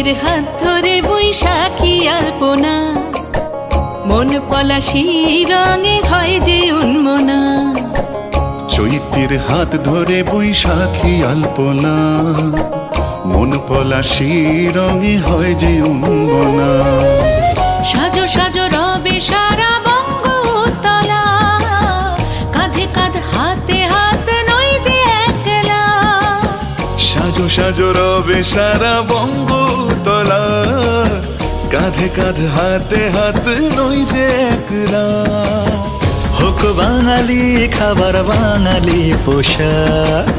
চৈত্রের হাত ধরে বৈশাখী আলপনা, মন পলাশী রঙে হয় যে উন্মনা। চৈত্রের হাত ধরে বৈশাখী আলপনা, মন পলাশী রঙে হয় যে উন্মনা। সাজো সাজো রবে সারা বঙ্গতলা, কাঁধে কাঁধ হাতে হাত নই যে একলা। সাজো সাজো রবে সারা বঙ্গতলা, কাঁধে কাঁধ হাতে হাত নই যে একলা। হোক বাঙালি খাবার বাঙালি পোশাক।